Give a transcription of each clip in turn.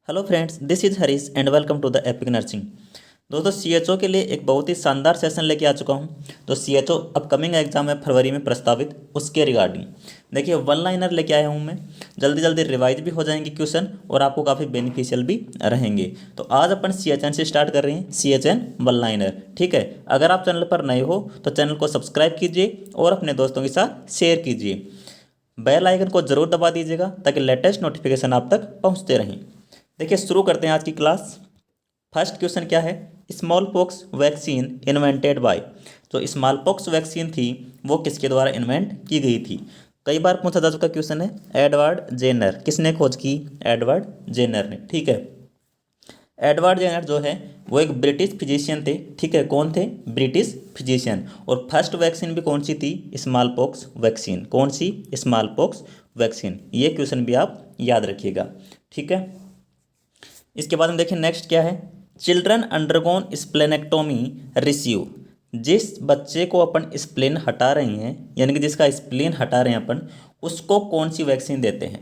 Hello friends, this is Harish and welcome to the epic nursing. दोस्तों, CHO के लिए एक बहुत ही शानदार सेशन लेके आ चुका हूँ। तो सीएचओ अपकमिंग एग्जाम है फरवरी में प्रस्तावित, उसके रिगार्डिंग देखिए वन लाइनर लेके आया हूँ मैं। जल्दी जल्दी रिवाइज भी हो जाएंगे क्वेश्चन और आपको काफ़ी बेनिफिशियल भी रहेंगे। तो आज अपन सीएचएन से स्टार्ट कर रहे हैं, सीएचएन वन लाइनर। ठीक है, अगर आप चैनल पर नए हो तो चैनल को सब्सक्राइब कीजिए और अपने दोस्तों के साथ शेयर कीजिए। बेल आइकन को जरूर दबा दीजिएगा ताकि लेटेस्ट नोटिफिकेशन आप तक पहुंचते रहें। देखिए, शुरू करते हैं आज की क्लास। फर्स्ट क्वेश्चन क्या है? Small pox vaccine invented by. जो स्मॉल पॉक्स वैक्सीन थी वो किसके द्वारा इन्वेंट की गई थी? कई बार पूछा जा चुका क्वेश्चन है। Edward Jenner. किसने खोज की? एडवर्ड जेनर ने। ठीक है, एडवर्ड जेनर जो है वो एक ब्रिटिश फिजिशियन थे। ठीक है, कौन थे? British physician. और फर्स्ट वैक्सीन भी कौन सी थी? Smallpox vaccine. कौन सी? Smallpox vaccine. ये क्वेश्चन भी आप याद रखिएगा। ठीक है, इसके बाद हम देखें नेक्स्ट क्या है। Children undergone splenectomy receive. जिस बच्चे को अपन स्प्लेन हटा रहे हैं, यानी कि जिसका स्प्लेन हटा रहे हैं अपन, उसको कौन सी वैक्सीन देते हैं?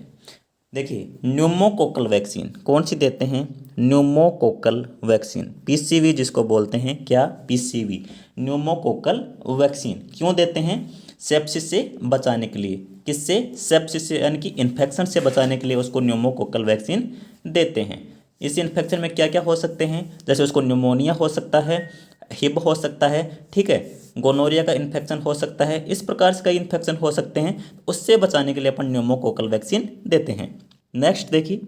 देखिए, न्यूमोकोकल वैक्सीन। कौन सी देते हैं? न्यूमोकोकल वैक्सीन, पीसीवी जिसको बोलते हैं। क्या? PCV, pneumococcal vaccine. क्यों देते हैं? सेप्सिस से बचाने के लिए। किससे? सेप्सिस से, यानी कि इन्फेक्शन से बचाने के लिए उसको न्यूमोकोकल वैक्सीन देते हैं। इस इन्फेक्शन में क्या क्या हो सकते हैं? जैसे उसको न्यूमोनिया हो सकता है, हिब हो सकता है, ठीक है, गोनोरिया का इन्फेक्शन हो सकता है, इस प्रकार से कई इन्फेक्शन हो सकते हैं। उससे बचाने के लिए अपन न्यूमोकोकल वैक्सीन देते हैं। नेक्स्ट देखिए,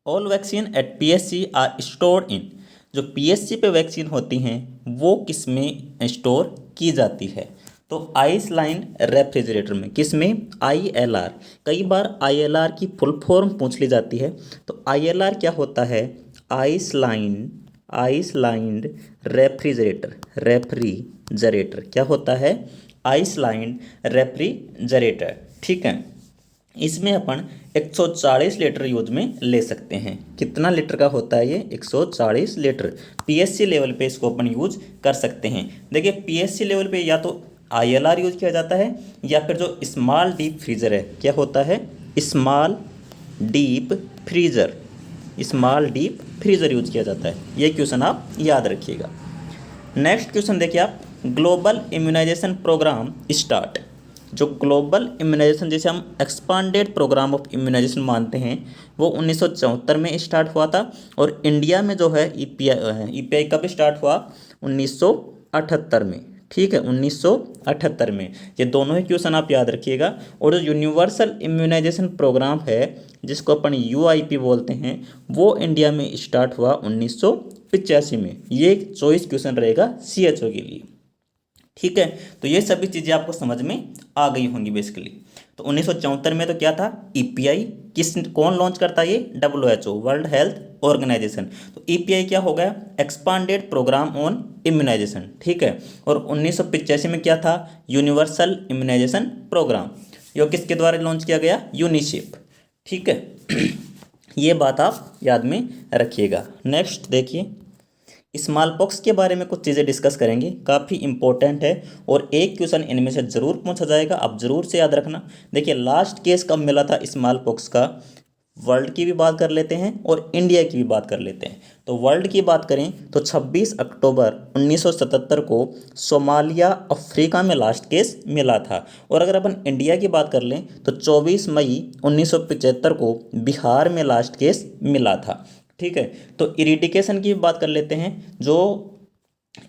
all vaccine at PSC are stored in. जो पीएससी पे वैक्सीन होती हैं वो किस में स्टोर की जाती है? तो आइस लाइन रेफ्रिजरेटर में। किस में? आईएलआर। कई बार आईएलआर की फुल फॉर्म पूछ ली जाती है। तो आईएलआर क्या होता है? Ice lined refrigerator. रेफ्रिजरेटर क्या होता है? Ice lined refrigerator. ठीक है, इसमें अपन 140 लीटर यूज में ले सकते हैं। कितना लीटर का होता है ये? 140 लीटर। पीएससी लेवल पे इसको अपन यूज कर सकते हैं। देखिए, पीएससी लेवल पे या तो आईएलआर यूज किया जाता है या फिर जो स्मॉल डीप फ्रीजर है, क्या होता है? Small deep freezer. Small deep freezer use किया जाता है। ये क्वेश्चन आप याद रखिएगा। नेक्स्ट क्वेश्चन देखिए आप। Global immunization programme start. जो ग्लोबल इम्यूनाइजेशन, जिसे हम एक्सपांडेड प्रोग्राम ऑफ इम्यूनाइजेशन मानते हैं, वो 1974 में स्टार्ट हुआ था। और इंडिया में जो है ईपीआई कब स्टार्ट हुआ? 1978 में। ठीक है, 1978 में। ये दोनों ही क्वेश्चन आप याद रखिएगा। और जो यूनिवर्सल इम्यूनाइजेशन प्रोग्राम है, जिसको अपन यूआईपी बोलते हैं, वो इंडिया में स्टार्ट हुआ 1985 में। ये एक चॉइस क्वेश्चन रहेगा सीएचओ के लिए। ठीक है, तो ये सभी चीज़ें आपको समझ में आ गई होंगी बेसिकली। तो 1974 में तो क्या था? ईपीआई। कौन लॉन्च करता है ये? WHO, world health organization. तो ईपीआई क्या हो गया? Expanded programme on immunization. ठीक है, और 1985 में क्या था? Universal immunization programme. ये किसके द्वारा लॉन्च किया गया? यूनिसेफ। ठीक है, ये बात आप याद में रखिएगा। नेक्स्ट देखिए, स्मॉल पॉक्स के बारे में कुछ चीज़ें डिस्कस करेंगे, काफ़ी इंपॉर्टेंट है। और एक क्वेश्चन इनमें से ज़रूर पूछा जाएगा, आप ज़रूर से याद रखना। देखिए, लास्ट केस कब मिला था स्मॉल पॉक्स का? वर्ल्ड की भी बात कर लेते हैं और इंडिया की भी बात कर लेते हैं। तो वर्ल्ड की बात करें तो 26 अक्टूबर 1977 को सोमालिया, अफ्रीका में लास्ट केस मिला था। और अगर अपन इंडिया की बात कर लें तो 24 मई 1975 को बिहार में लास्ट केस मिला था। ठीक है, तो इरेडिकेशन की बात कर लेते हैं। जो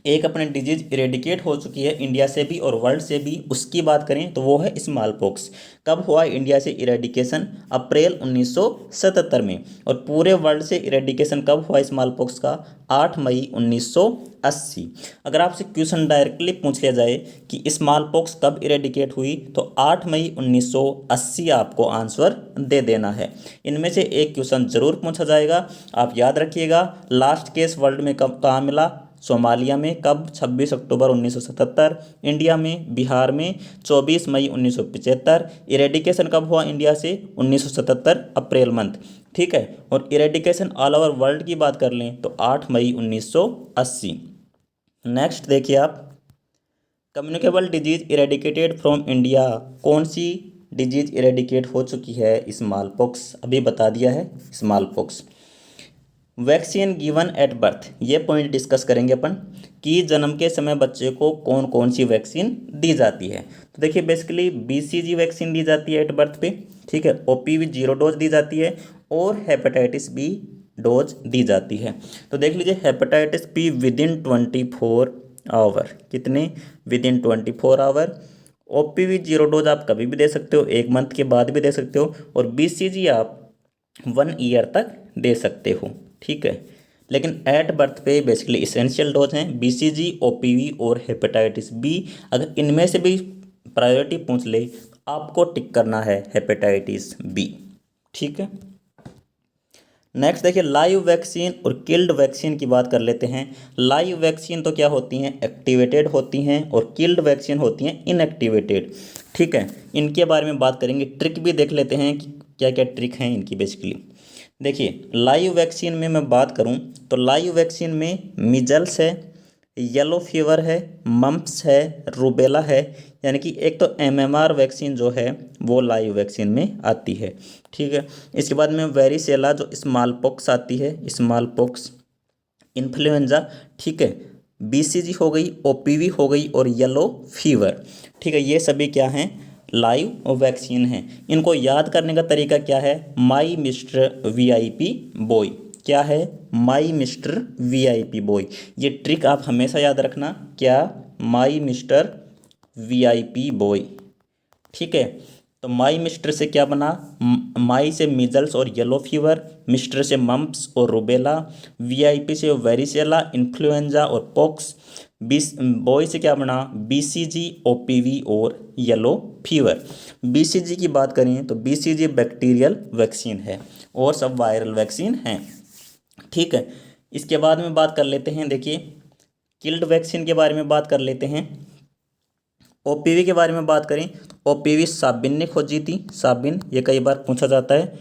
एक अपने डिजीज इरेडिकेट हो चुकी है इंडिया से भी और वर्ल्ड से भी, उसकी बात करें तो वो है स्मॉल पॉक्स। कब हुआ इंडिया से इरेडिकेशन? अप्रैल 1977 में। और पूरे वर्ल्ड से इरेडिकेशन कब हुआ स्मॉल पॉक्स का? 8 मई 1980। अगर आपसे क्वेश्चन डायरेक्टली पूछ लिया जाए कि स्मॉल पॉक्स कब इरेडिकेट हुई, तो 8 मई 1980 आपको आंसर दे देना है। इनमें से एक क्वेश्चन जरूर पूछा जाएगा, आप याद रखिएगा। लास्ट केस वर्ल्ड में कब, कहाँ मिला? सोमालिया में। कब? 26 अक्टूबर 1977। इंडिया में, बिहार में 24 मई 1975। इरेडिकेशन कब हुआ इंडिया से? 1977 अप्रैल मंथ। ठीक है, और इरेडिकेशन ऑल ओवर वर्ल्ड की बात कर लें तो 8 मई 1980। नेक्स्ट देखिए आप, communicable disease eradicated from India. कौन सी डिजीज इरेडिकेट हो चुकी है? स्मॉल पॉक्स, अभी बता दिया है small pox. Vaccine given at birth, ये पॉइंट डिस्कस करेंगे अपन कि जन्म के समय बच्चे को कौन कौन सी वैक्सीन दी जाती है। तो देखिए बेसिकली BCG वैक्सीन दी जाती है एट बर्थ पे, ठीक है। OPV 0 डोज दी जाती है और हेपेटाइटिस B डोज दी जाती है। तो देख लीजिए हेपेटाइटिस B विदिन 24 आवर, कितने? Within 24 hour. OPV 0 डोज आप कभी भी दे सकते हो, 1 मंथ के बाद भी दे सकते हो, और BCG आप 1 ईयर तक दे सकते हो, ठीक है। लेकिन एट बर्थ पे बेसिकली इसेंशियल डोज हैं BCG, OPV और हेपेटाइटिस B। अगर इनमें से भी प्रायोरिटी पूछ ले तो आपको टिक करना है हेपेटाइटिस B, ठीक है। नेक्स्ट देखिए लाइव वैक्सीन और किल्ड वैक्सीन की बात कर लेते हैं। लाइव वैक्सीन तो क्या होती हैं? एक्टिवेटेड होती हैं, और किल्ड वैक्सीन होती हैं इनएक्टिवेटेड, ठीक है। इनके बारे में बात करेंगे, ट्रिक भी देख लेते हैं कि क्या क्या ट्रिक हैं इनकी। बेसिकली देखिए लाइव वैक्सीन में मैं बात करूं तो लाइव वैक्सीन में मिजल्स है, येलो फीवर है, मम्प्स है, रूबेला है, यानी कि एक तो MMR वैक्सीन जो है वो लाइव वैक्सीन में आती है, ठीक है। इसके बाद में वेरिसेला जो स्मॉल पॉक्स आती है, स्मॉल पॉक्स, इन्फ्लुएंजा, ठीक है। BCG हो गई, OPV हो गई और येलो फीवर, ठीक है। ये सभी क्या हैं? लाइव वैक्सीन हैं। इनको याद करने का तरीका क्या है? माई मिस्टर VIP बॉय, क्या है? माई मिस्टर VIP बॉय। ये ट्रिक आप हमेशा याद रखना, क्या? माई मिस्टर VIP बॉय, ठीक है। तो माई मिस्टर से क्या बना? माई से मिजल्स और येलो फीवर, मिस्टर से मम्प्स और रूबेला, VIP से वेरिसेला, इन्फ्लुएंजा और पॉक्स, बॉय से क्या बना? BCG, OPV और येलो फीवर। BCG की बात करें तो BCG बैक्टीरियल वैक्सीन है और सब वायरल वैक्सीन हैं, ठीक है। इसके बाद में बात कर लेते हैं, देखिए किल्ड वैक्सीन के बारे में बात कर लेते हैं। OPV के बारे में बात करें तो OPV साबिन ने खोजी थी, साबिन, ये कई बार पूछा जाता है।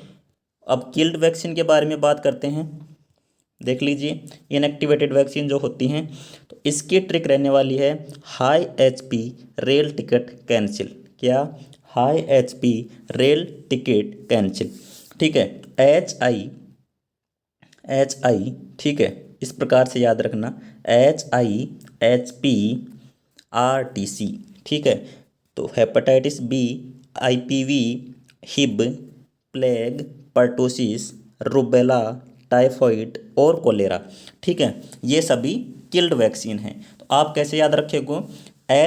अब किल्ड वैक्सीन के बारे में बात करते हैं, देख लीजिए इनएक्टिवेटेड वैक्सीन जो होती हैं तो इसकी ट्रिक रहने वाली है hi HP rail ticket cancel, क्या? Hi HP rail ticket cancel, ठीक है। HI, ठीक है, इस प्रकार से याद रखना, HIHPRTC, ठीक है। तो hepatitis B, IPV, Hib, plague, pertussis, rubella, typhoid और कोलेरा, ठीक है। ये सभी किल्ड वैक्सीन हैं। तो आप कैसे याद रखेंगे?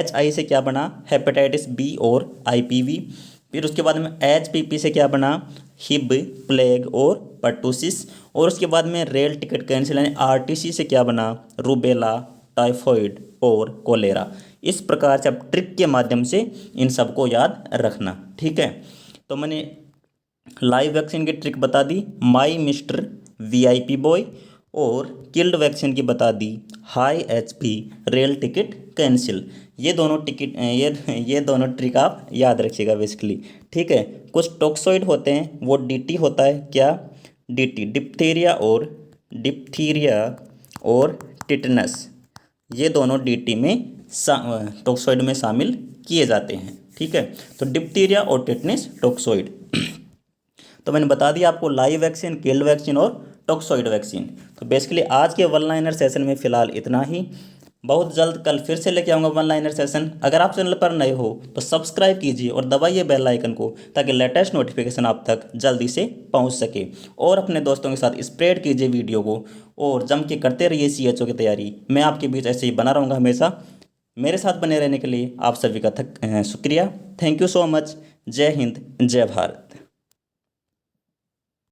HI से क्या बना? हेपेटाइटिस B और IPV। फिर उसके बाद में HPP से क्या बना? हिब, प्लेग और पर्टोसिस। और उसके बाद में रेल टिकट कैंसिल यानी RTC से क्या बना? रूबेला, टाइफॉइड और कोलेरा। इस प्रकार से आप ट्रिक के माध्यम से इन सबको याद रखना, ठीक है। तो मैंने लाइव वैक्सीन की ट्रिक बता दी, माई मिस्टर VIP बॉय, और किल्ड वैक्सीन की बता दी hi HP rail ticket cancel. ये दोनों टिकट ये दोनों ट्रिक आप याद रखिएगा बेसिकली, ठीक है। कुछ टॉक्सोइड होते हैं, वो DT होता है, क्या? DT, डिप्थीरिया और टिटनस, ये दोनों DT में टॉक्सोइड में शामिल किए जाते हैं, ठीक है। तो डिप्थीरिया और टिटनस टॉक्सोइड। तो मैंने बता दिया आपको लाइव वैक्सीन, किल्ड वैक्सीन और टॉक्सोइड वैक्सीन। तो बेसिकली आज के वन लाइनर सेशन में फ़िलहाल इतना ही। बहुत जल्द कल फिर से लेके आऊँगा वन लाइनर सेशन। अगर आप चैनल पर नए हो तो सब्सक्राइब कीजिए और दबाइए बेल आइकन को, ताकि लेटेस्ट नोटिफिकेशन आप तक जल्दी से पहुंच सके। और अपने दोस्तों के साथ स्प्रेड कीजिए वीडियो को, और जम के करते रहिए CHO की तैयारी। मैं आपके बीच ऐसे ही बना रहूँगा हमेशा। मेरे साथ बने रहने के लिए आप सभी का शुक्रिया। Thank you so much. जय हिंद, जय भारत।